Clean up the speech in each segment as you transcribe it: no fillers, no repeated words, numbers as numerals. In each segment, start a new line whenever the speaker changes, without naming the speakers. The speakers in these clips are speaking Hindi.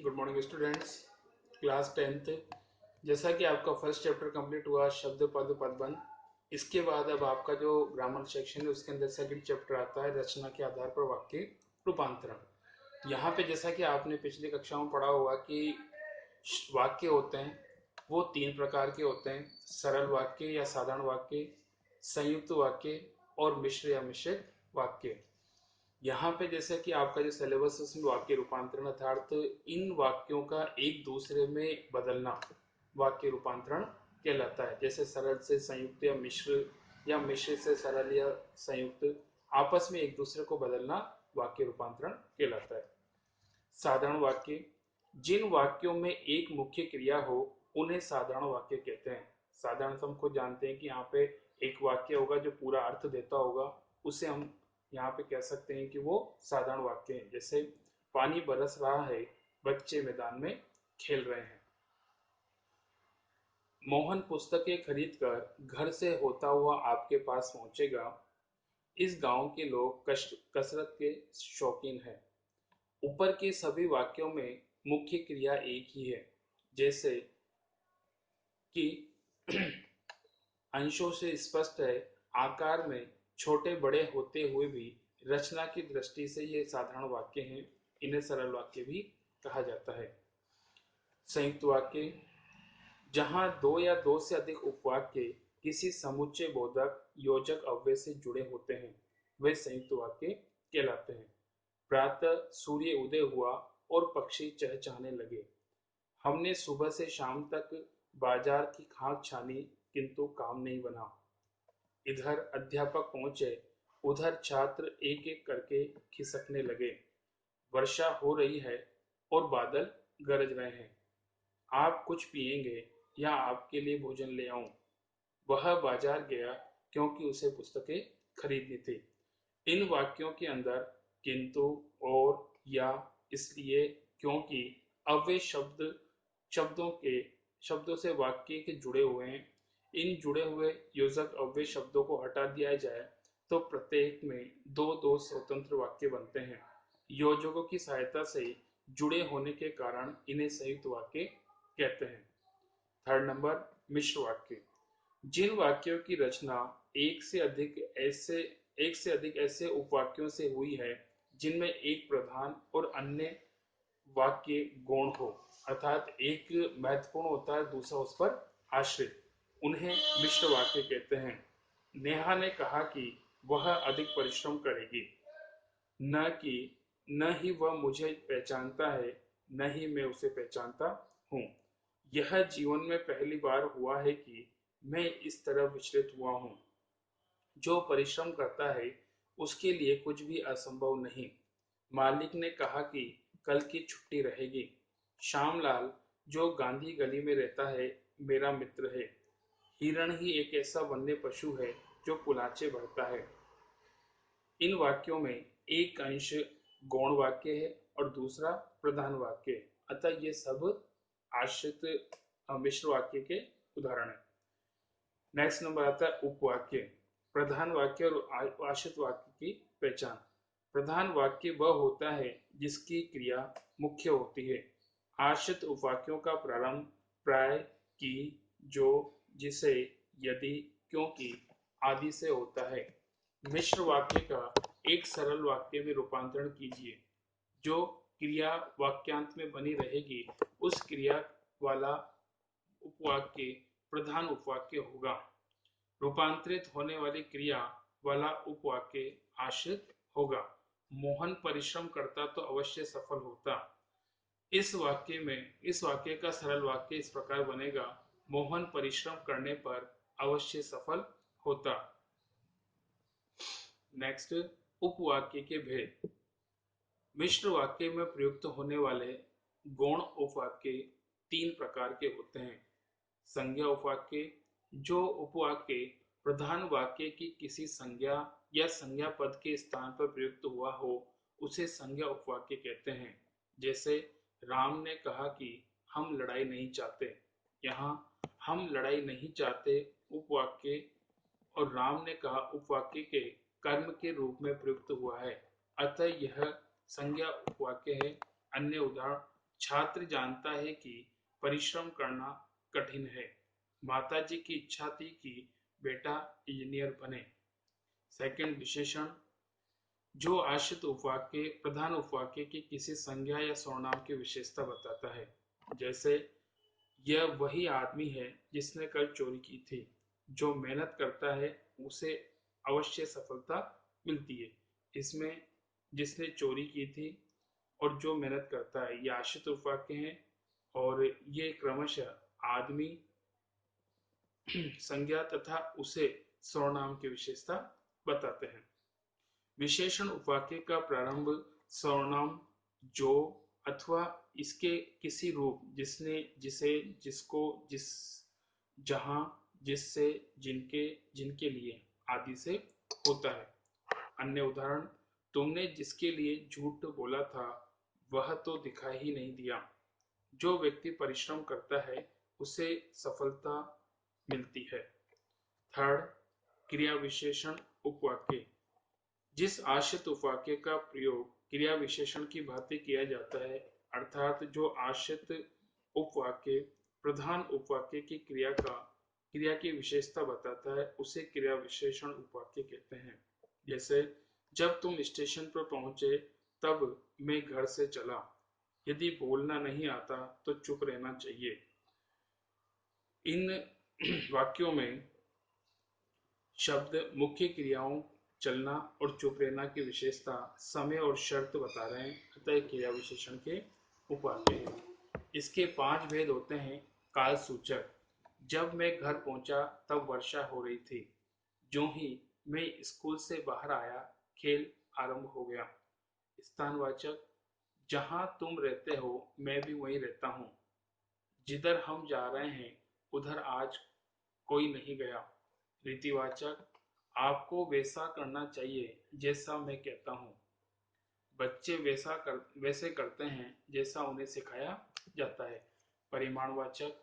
Good morning students. Class 10th। जैसा कि आपका फर्स्ट चैप्टर कंप्लीट हुआ शब्द पद पदबंध, इसके बाद अब आपका जो ग्रामर सेक्शन है उसके अंदर सेकंड चैप्टर आता है रचना के आधार पर वाक्य रूपांतरण। यहाँ पे जैसा कि आपने पिछली कक्षा में पढ़ा होगा कि वाक्य होते हैं वो तीन प्रकार के होते हैं: सरल वाक्य या साधारण वाक्य, संयुक्त वाक्य और मिश्र या मिश्रित वाक्य। यहाँ पे जैसे कि आपका जो सिलेबस है उसमें वाक्य रूपांतरण अर्थात इन वाक्यों का एक दूसरे में बदलना वाक्य रूपांतरण कहलाता है। जैसे सरल से संयुक्त या मिश्र से सरल या संयुक्त आपस में एक दूसरे को बदलना वाक्य रूपांतरण कहलाता है। साधारण वाक्य, जिन वाक्यों में एक मुख्य क्रिया हो उन्हें साधारण वाक्य कहते हैं। साधारण हम खुद जानते हैं कि यहाँ पे एक वाक्य होगा जो पूरा अर्थ देता होगा, उसे हम यहाँ पे कह सकते हैं कि वो साधारण वाक्य है। जैसे पानी बरस रहा है, बच्चे मैदान में खेल रहे हैं। मोहन पुस्तकें खरीदकर घर से होता हुआ आपके पास पहुंचेगा। इस गांव के लोग कसरत के शौकीन हैं। ऊपर के सभी वाक्यों में मुख्य क्रिया एक ही है। जैसे कि अंशों से स्पष्ट है, आकार में छोटे बड़े होते हुए भी रचना की दृष्टि से ये साधारण वाक्य हैं। इन्हें सरल वाक्य भी कहा जाता है। संयुक्त वाक्य, जहां दो या दो से अधिक उपवाक्य किसी समुच्चय बोधक योजक अव्यय से जुड़े होते हैं वे संयुक्त वाक्य कहलाते हैं। प्रातः सूर्य उदय हुआ और पक्षी चहचहाने लगे। हमने सुबह से शाम तक बाजार की खाक छानी किंतु काम नहीं बना। इधर अध्यापक पहुंचे, उधर छात्र एक एक करके खिसकने लगे। वर्षा हो रही है और बादल गरज रहे हैं। आप कुछ पिएंगे या आपके लिए भोजन ले आऊं? वह बाजार गया क्योंकि उसे पुस्तकें खरीदनी थी। इन वाक्यों के अंदर किंतु, और, या, इसलिए, क्योंकि अव्यय शब्दों के शब्दों से वाक्य के जुड़े हुए हैं। इन जुड़े हुए योजक अव्यय शब्दों को हटा दिया जाए तो प्रत्येक में दो दो स्वतंत्र वाक्य बनते हैं। योजकों की सहायता से जुड़े होने के कारण इन्हें संयुक्त वाक्य कहते हैं। थर्ड नंबर, मिश्र वाक्य, जिन वाक्यों की रचना एक से अधिक ऐसे उपवाक्यों से हुई है जिनमें एक प्रधान और अन्य वाक्य गौण हो, अर्थात एक महत्वपूर्ण होता है दूसरा उस पर आश्रित, उन्हें मिश्र वाक्य कहते हैं। नेहा ने कहा कि वह अधिक परिश्रम करेगी, न कि न ही वह मुझे पहचानता है न ही मैं उसे पहचानता हूँ। यह जीवन में पहली बार हुआ है कि मैं इस तरह विचलित हुआ हूँ। जो परिश्रम करता है उसके लिए कुछ भी असंभव नहीं। मालिक ने कहा कि कल की छुट्टी रहेगी। श्यामलाल जो गांधी गली में रहता है मेरा मित्र है। हिरण ही एक ऐसा वन्य पशु है जो कुलाचे भरता है। इन वाक्यों में एक अंश गौण वाक्य है और दूसरा प्रधान वाक्य है, अतः ये सब आश्रित मिश्र वाक्य के उदाहरण है। नेक्स्ट नंबर आता है उपवाक्य, प्रधान वाक्य और आश्रित वाक्य की पहचान। प्रधान वाक्य वह होता है जिसकी क्रिया मुख्य होती है। आश्रित उपवाक्यों का प्रारंभ प्राय, की, जो, जिसे, यदि, क्योंकि आदि से होता है। मिश्र वाक्य का एक सरल वाक्य में रूपांतरण कीजिए। जो क्रिया वाक्यांत में बनी रहेगी उस क्रिया वाला उपवाक्य प्रधान उपवाक्य होगा। रूपांतरित होने वाली क्रिया वाला उपवाक्य आश्रित होगा। मोहन परिश्रम करता तो अवश्य सफल होता। इस वाक्य का सरल वाक्य इस प्रकार बनेगा: मोहन परिश्रम करने पर अवश्य सफल होता। नेक्स्ट, उपवाक्य के भेद। मिश्र वाक्य में प्रयुक्त होने वाले गौण उपवाक्य तीन प्रकार के होते हैं। संज्ञा उपवाक्य, जो उपवाक्य प्रधान वाक्य की किसी संज्ञा या संज्ञा पद के स्थान पर प्रयुक्त हुआ हो उसे संज्ञा उपवाक्य कहते हैं। जैसे राम ने कहा कि हम लड़ाई नहीं चाहते। यहाँ हम लड़ाई नहीं चाहते उपवाक्य और राम ने कहा उपवाक्य के कर्म के रूप में प्रयुक्त हुआ है, अतः यह संज्ञा उपवाक्य है। अन्य उदाहरण छात्र जानता है कि परिश्रम करना कठिन है। माताजी की इच्छा थी कि बेटा इंजीनियर बने। सेकंड विशेषण, जो आश्रित उपवाक्य प्रधान उपवाक्य की किसी संज्ञा या सर्वनाम की विशेषता बताता है। जैसे, यह वही आदमी है जिसने कल चोरी की थी। जो मेहनत करता है उसे अवश्य सफलता मिलती है। इसमें जिसने चोरी की थी और जो मेहनत करता है ये आश्रित उपवाक्य हैं, और ये क्रमशः आदमी, संज्ञा तथा उसे सर्वनाम की विशेषता बताते हैं। विशेषण उपवाक्य का प्रारंभ सर्वनाम जो अथवा इसके किसी रूप जिसने, जिसे, जिसको, जिस, जहां, जिससे, जिनके, जिनके लिए आदि से होता है। अन्य उदाहरण, तुमने जिसके लिए झूठ बोला था वह तो दिखाई ही नहीं दिया। जो व्यक्ति परिश्रम करता है उसे सफलता मिलती है। थर्ड, क्रिया विशेषण उपवाक्य। जिस आश्रित उपवाक्य का प्रयोग क्रिया विशेषण की भांति किया जाता है, अर्थात जो आश्रित उपवाक्य प्रधान उपवाक्य की क्रिया की विशेषता बताता है, उसे क्रिया विशेषण उपवाक्य कहते हैं। जैसे, जब तुम स्टेशन पर पहुंचे तब मैं घर से चला। यदि बोलना नहीं आता तो चुप रहना चाहिए। इन वाक्यों में शब्द मुख्य क्रियाओं चलना और चुप रहना की विशेषता, समय और शर्त बता रहे हैं, अतः क्रिया विशेषण के उपवाक्य हैं। इसके 5 भेद होते हैं। काल सूचक, जब मैं घर पहुंचा तब वर्षा हो रही थी। जो ही मैं स्कूल से बाहर आया खेल आरंभ हो गया। स्थानवाचक, जहां तुम रहते हो मैं भी वहीं रहता हूँ। जिधर हम जा रहे हैं उधर आज कोई नहीं गया। रीतिवाचक, आपको वैसा करना चाहिए जैसा मैं कहता हूँ। बच्चे वैसे करते हैं जैसा उन्हें सिखाया जाता है। परिमाणवाचक,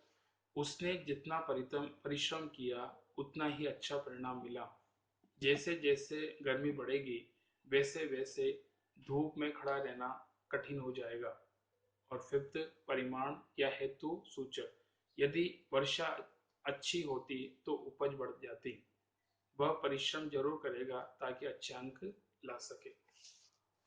उसने जितना परिश्रम किया उतना ही अच्छा परिणाम मिला। जैसे जैसे गर्मी बढ़ेगी वैसे वैसे धूप में खड़ा रहना कठिन हो जाएगा। और फिफ्थ, परिमाण या हेतु सूचक, यदि वर्षा अच्छी होती तो उपज बढ़ जाती। वह परिश्रम जरूर करेगा ताकि अच्छे अंक ला सके।